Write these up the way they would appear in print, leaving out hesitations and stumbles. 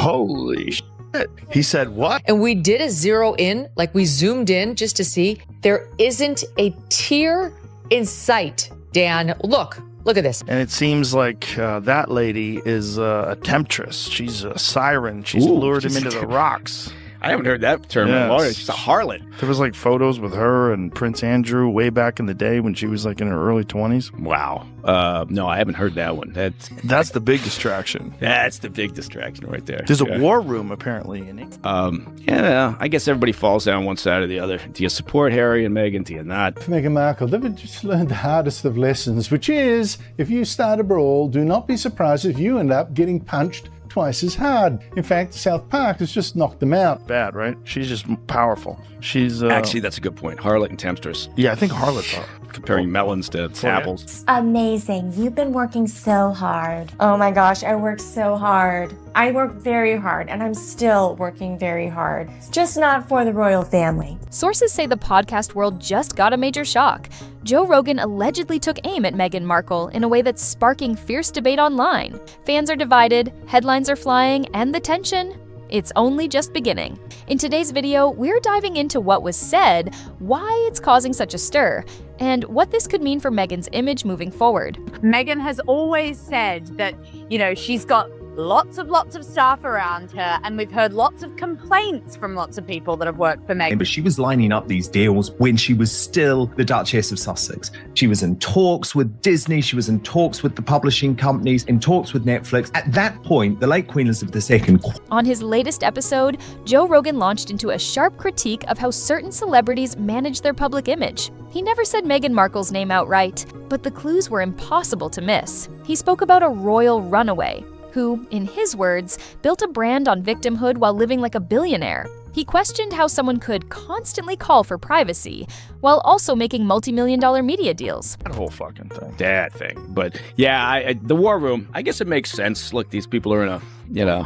Holy shit. He said what? And we did a zero in, like we zoomed in just to see. There isn't a tear in sight, Dan. Look at this. And it seems like that lady is a temptress. She's a siren. She's lured him into the rocks. I haven't heard that term in a long time. She's a harlot. There was like photos with her and Prince Andrew way back in the day when she was like in her early 20s. Wow. No, I haven't heard that one. That's the big distraction. That's the big distraction right there. There's a war room apparently in it. Yeah, I guess everybody falls down one side or the other. Do you support Harry and Meghan? Do you not? For Meghan Markle, they've just learned the hardest of lessons, which is if you start a brawl, do not be surprised if you end up getting punched twice as hard. In fact, South Park has just knocked them out. Bad, right? She's just powerful. She's actually, that's a good point. Harlot and temptress. Yeah, I think harlots are. Comparing melons to apples. Amazing. You've been working so hard. Oh my gosh, I worked so hard. I worked very hard, and I'm still working very hard. Just not for the royal family. Sources say the podcast world just got a major shock. Joe Rogan allegedly took aim at Meghan Markle in a way that's sparking fierce debate online. Fans are divided, headlines are flying, and the tension? It's only just beginning. In today's video, we're diving into what was said, why it's causing such a stir, and what this could mean for Meghan's image moving forward. Meghan has always said that, she's got lots of staff around her, and we've heard lots of complaints from lots of people that have worked for Meghan. But she was lining up these deals when she was still the Duchess of Sussex. She was in talks with Disney, she was in talks with the publishing companies, in talks with Netflix. At that point, the late Queen Elizabeth II. On his latest episode, Joe Rogan launched into a sharp critique of how certain celebrities manage their public image. He never said Meghan Markle's name outright, but the clues were impossible to miss. He spoke about a royal runaway, who, in his words, built a brand on victimhood while living like a billionaire. He questioned how someone could constantly call for privacy while also making multi-million-dollar media deals. That whole fucking thing. That thing. But yeah, the war room, I guess it makes sense. Look, these people are in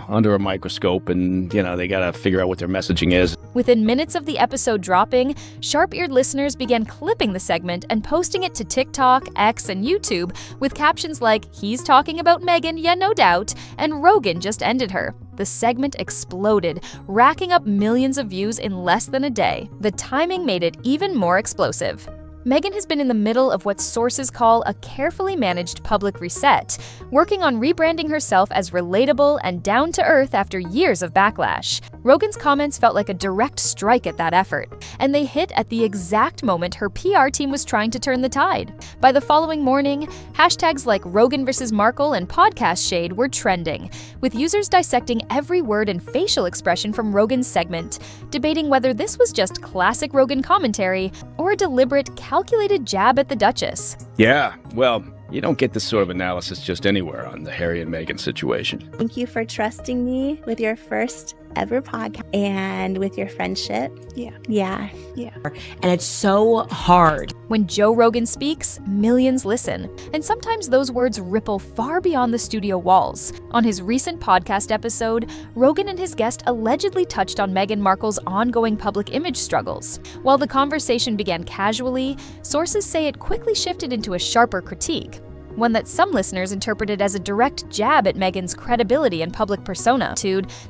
under a microscope and, they got to figure out what their messaging is. Within minutes of the episode dropping, sharp-eared listeners began clipping the segment and posting it to TikTok, X, and YouTube with captions like, "He's talking about Meghan, yeah, no doubt," and "Rogan just ended her." The segment exploded, racking up millions of views in less than a day. The timing made it even more explosive. Meghan has been in the middle of what sources call a carefully managed public reset, working on rebranding herself as relatable and down-to-earth after years of backlash. Rogan's comments felt like a direct strike at that effort, and they hit at the exact moment her PR team was trying to turn the tide. By the following morning, hashtags like Rogan vs. Markle and podcast shade were trending, with users dissecting every word and facial expression from Rogan's segment, debating whether this was just classic Rogan commentary or a deliberate, calculated jab at the Duchess. Yeah, well, you don't get this sort of analysis just anywhere on the Harry and Meghan situation. Thank you for trusting me with your first ever podcast and with your friendship. Yeah. And it's so hard. When Joe Rogan speaks, millions listen, and sometimes those words ripple far beyond the studio walls. On his recent podcast episode, Rogan and his guest allegedly touched on Meghan Markle's ongoing public image struggles. While the conversation began casually, sources say it quickly shifted into a sharper critique, one that some listeners interpreted as a direct jab at Meghan's credibility and public persona,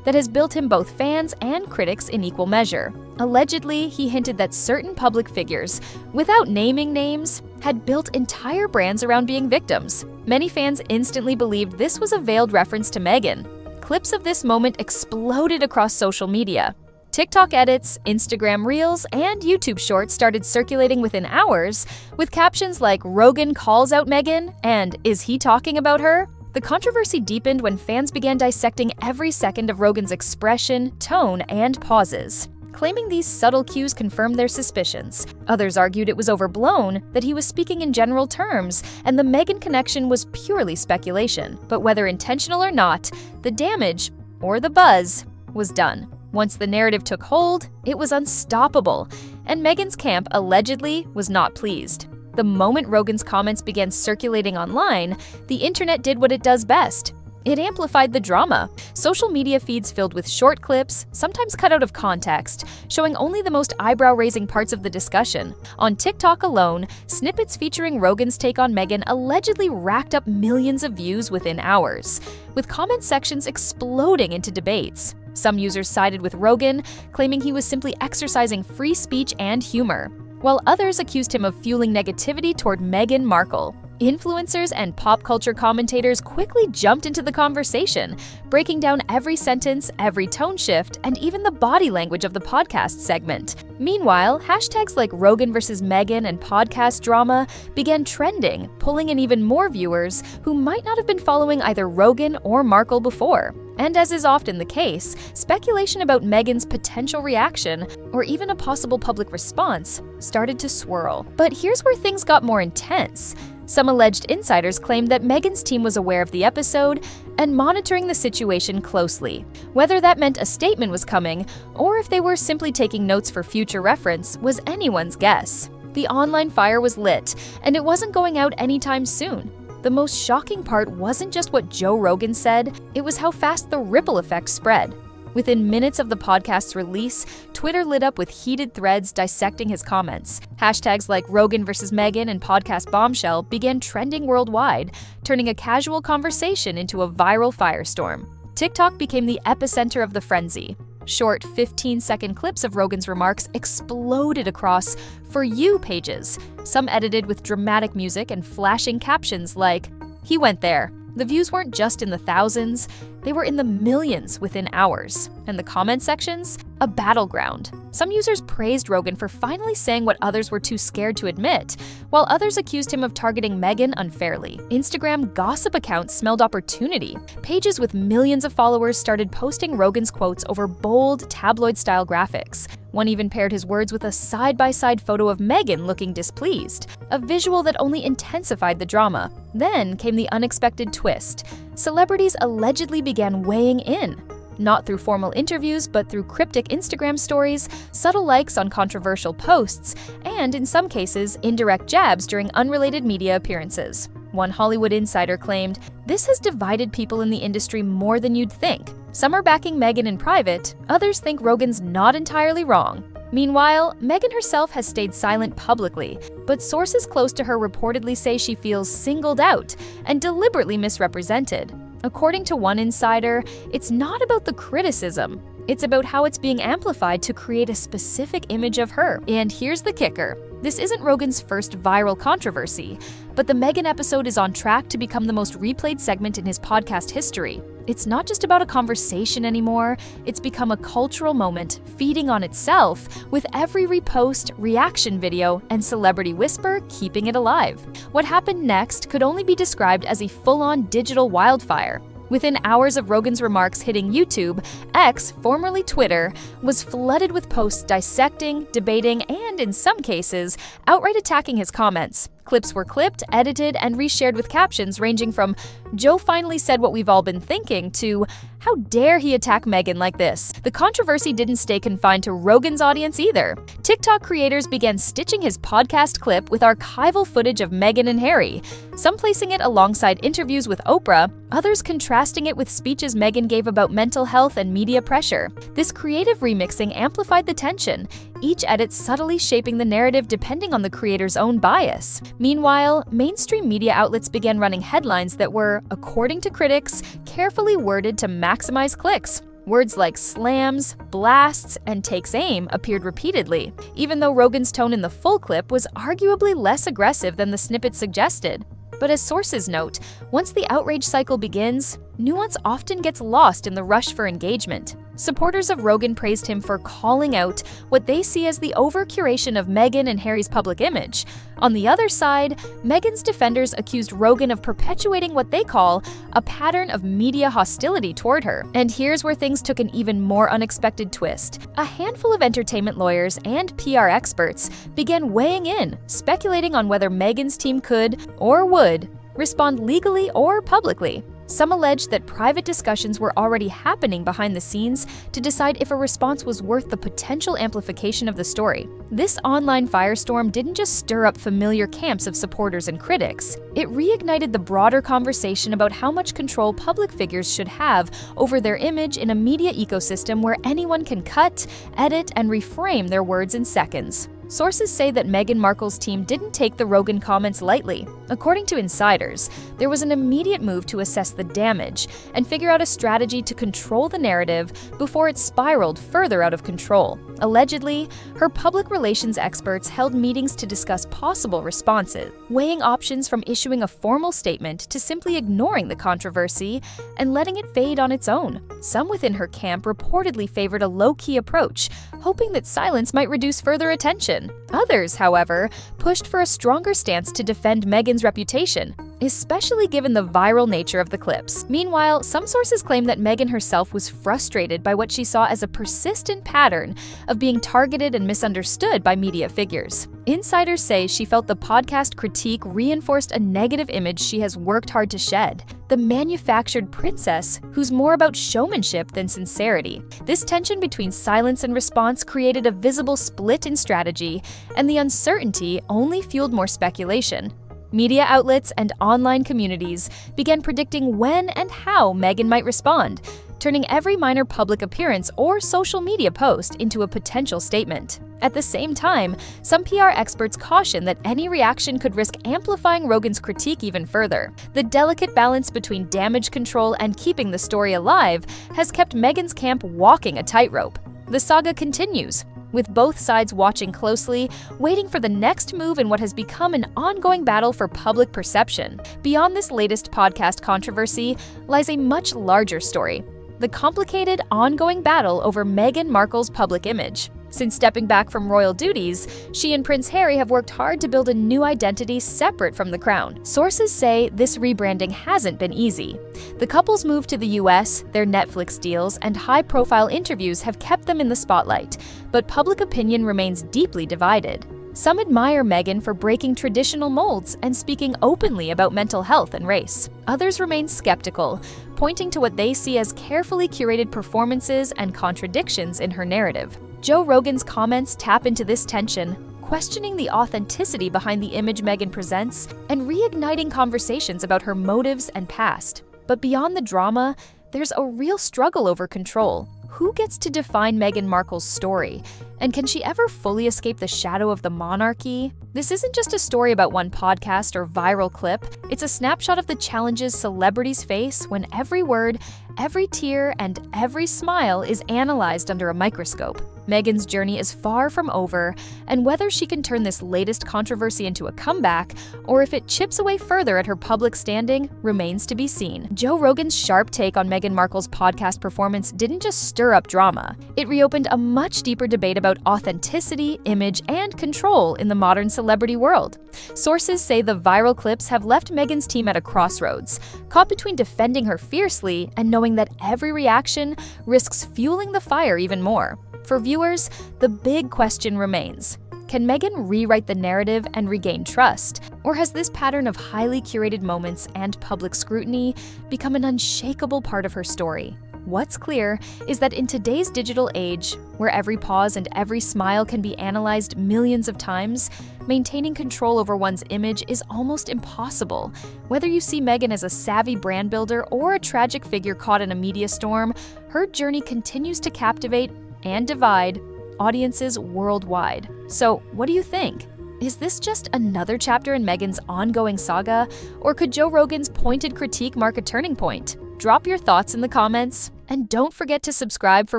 that has built him both fans and critics in equal measure. Allegedly, he hinted that certain public figures, without naming names, had built entire brands around being victims. Many fans instantly believed this was a veiled reference to Meghan. Clips of this moment exploded across social media. TikTok edits, Instagram Reels, and YouTube Shorts started circulating within hours, with captions like "Rogan calls out Meghan" and "Is he talking about her?" The controversy deepened when fans began dissecting every second of Rogan's expression, tone, and pauses, claiming these subtle cues confirmed their suspicions. Others argued it was overblown, that he was speaking in general terms, and the Meghan connection was purely speculation. But whether intentional or not, the damage, or the buzz, was done. Once the narrative took hold, it was unstoppable, and Meghan's camp allegedly was not pleased. The moment Rogan's comments began circulating online, the internet did what it does best. It amplified the drama. Social media feeds filled with short clips, sometimes cut out of context, showing only the most eyebrow-raising parts of the discussion. On TikTok alone, snippets featuring Rogan's take on Meghan allegedly racked up millions of views within hours, with comment sections exploding into debates. Some users sided with Rogan, claiming he was simply exercising free speech and humor, while others accused him of fueling negativity toward Meghan Markle. Influencers and pop culture commentators quickly jumped into the conversation, breaking down every sentence, every tone shift, and even the body language of the podcast segment. Meanwhile, hashtags like Rogan versus Meghan and podcast drama began trending, pulling in even more viewers who might not have been following either Rogan or Markle before. And as is often the case, speculation about Meghan's potential reaction, or even a possible public response, started to swirl. But here's where things got more intense. Some alleged insiders claimed that Meghan's team was aware of the episode and monitoring the situation closely. Whether that meant a statement was coming, or if they were simply taking notes for future reference, was anyone's guess. The online fire was lit, and it wasn't going out anytime soon. The most shocking part wasn't just what Joe Rogan said, it was how fast the ripple effect spread. Within minutes of the podcast's release, Twitter lit up with heated threads dissecting his comments. Hashtags like Rogan versus Meghan and podcast bombshell began trending worldwide, turning a casual conversation into a viral firestorm. TikTok became the epicenter of the frenzy. Short 15-second clips of Rogan's remarks exploded across For You pages, some edited with dramatic music and flashing captions like, "He went there." The views weren't just in the thousands, they were in the millions within hours. And the comment sections? A battleground. Some users praised Rogan for finally saying what others were too scared to admit, while others accused him of targeting Meghan unfairly. Instagram gossip accounts smelled opportunity. Pages with millions of followers started posting Rogan's quotes over bold, tabloid-style graphics. One even paired his words with a side-by-side photo of Meghan looking displeased, a visual that only intensified the drama. Then came the unexpected twist. Celebrities allegedly began weighing in. Not through formal interviews, but through cryptic Instagram stories, subtle likes on controversial posts, and in some cases, indirect jabs during unrelated media appearances. One Hollywood insider claimed, "This has divided people in the industry more than you'd think. Some are backing Meghan in private, others think Rogan's not entirely wrong." Meanwhile, Meghan herself has stayed silent publicly, but sources close to her reportedly say she feels singled out and deliberately misrepresented. According to one insider, it's not about the criticism. It's about how it's being amplified to create a specific image of her. And here's the kicker. This isn't Rogan's first viral controversy, but the Meghan episode is on track to become the most replayed segment in his podcast history. It's not just about a conversation anymore, it's become a cultural moment feeding on itself, with every repost, reaction video, and celebrity whisper keeping it alive. What happened next could only be described as a full-on digital wildfire. Within hours of Rogan's remarks hitting YouTube, X, formerly Twitter, was flooded with posts dissecting, debating, and in some cases, outright attacking his comments. Clips were clipped, edited, and reshared with captions ranging from "Joe finally said what we've all been thinking" to "How dare he attack Meghan like this?" The controversy didn't stay confined to Rogan's audience either. TikTok creators began stitching his podcast clip with archival footage of Meghan and Harry, some placing it alongside interviews with Oprah, others contrasting it with speeches Meghan gave about mental health and media pressure. This creative remixing amplified the tension, each edit subtly shaping the narrative depending on the creator's own bias. Meanwhile, mainstream media outlets began running headlines that were, according to critics, carefully worded to maximize clicks. Words like slams, blasts, and takes aim appeared repeatedly, even though Rogan's tone in the full clip was arguably less aggressive than the snippet suggested. But as sources note, once the outrage cycle begins, nuance often gets lost in the rush for engagement. Supporters of Rogan praised him for calling out what they see as the over-curation of Meghan and Harry's public image. On the other side, Meghan's defenders accused Rogan of perpetuating what they call a pattern of media hostility toward her. And here's where things took an even more unexpected twist. A handful of entertainment lawyers and PR experts began weighing in, speculating on whether Meghan's team could, or would, respond legally or publicly. Some allege that private discussions were already happening behind the scenes to decide if a response was worth the potential amplification of the story. This online firestorm didn't just stir up familiar camps of supporters and critics. It reignited the broader conversation about how much control public figures should have over their image in a media ecosystem where anyone can cut, edit, and reframe their words in seconds. Sources say that Meghan Markle's team didn't take the Rogan comments lightly. According to insiders, there was an immediate move to assess the damage and figure out a strategy to control the narrative before it spiraled further out of control. Allegedly, her public relations experts held meetings to discuss possible responses, weighing options from issuing a formal statement to simply ignoring the controversy and letting it fade on its own. Some within her camp reportedly favored a low-key approach, hoping that silence might reduce further attention. Others, however, pushed for a stronger stance to defend Meghan's reputation, especially given the viral nature of the clips. Meanwhile, some sources claim that Meghan herself was frustrated by what she saw as a persistent pattern of being targeted and misunderstood by media figures. Insiders say she felt the podcast critique reinforced a negative image she has worked hard to shed: the manufactured princess who's more about showmanship than sincerity. This tension between silence and response created a visible split in strategy, and the uncertainty only fueled more speculation. Media outlets and online communities began predicting when and how Meghan might respond, turning every minor public appearance or social media post into a potential statement. At the same time, some PR experts caution that any reaction could risk amplifying Rogan's critique even further. The delicate balance between damage control and keeping the story alive has kept Meghan's camp walking a tightrope. The saga continues, with both sides watching closely, waiting for the next move in what has become an ongoing battle for public perception. Beyond this latest podcast controversy lies a much larger story: the complicated, ongoing battle over Meghan Markle's public image. Since stepping back from royal duties, she and Prince Harry have worked hard to build a new identity separate from the crown. Sources say this rebranding hasn't been easy. The couple's move to the US, their Netflix deals, and high-profile interviews have kept them in the spotlight, but public opinion remains deeply divided. Some admire Meghan for breaking traditional molds and speaking openly about mental health and race. Others remain skeptical, pointing to what they see as carefully curated performances and contradictions in her narrative. Joe Rogan's comments tap into this tension, questioning the authenticity behind the image Meghan presents and reigniting conversations about her motives and past. But beyond the drama, there's a real struggle over control. Who gets to define Meghan Markle's story? And can she ever fully escape the shadow of the monarchy? This isn't just a story about one podcast or viral clip. It's a snapshot of the challenges celebrities face when every word, every tear, and every smile is analyzed under a microscope. Meghan's journey is far from over, and whether she can turn this latest controversy into a comeback, or if it chips away further at her public standing, remains to be seen. Joe Rogan's sharp take on Meghan Markle's podcast performance didn't just stir up drama. It reopened a much deeper debate about authenticity, image, and control in the modern celebrity world. Sources say the viral clips have left Meghan's team at a crossroads, caught between defending her fiercely and knowing that every reaction risks fueling the fire even more. For viewers, the big question remains: can Meghan rewrite the narrative and regain trust? Or has this pattern of highly curated moments and public scrutiny become an unshakable part of her story? What's clear is that in today's digital age, where every pause and every smile can be analyzed millions of times, maintaining control over one's image is almost impossible. Whether you see Meghan as a savvy brand builder or a tragic figure caught in a media storm, her journey continues to captivate and divide audiences worldwide. So, what do you think? Is this just another chapter in Meghan's ongoing saga, or could Joe Rogan's pointed critique mark a turning point? Drop your thoughts in the comments, and don't forget to subscribe for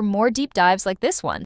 more deep dives like this one.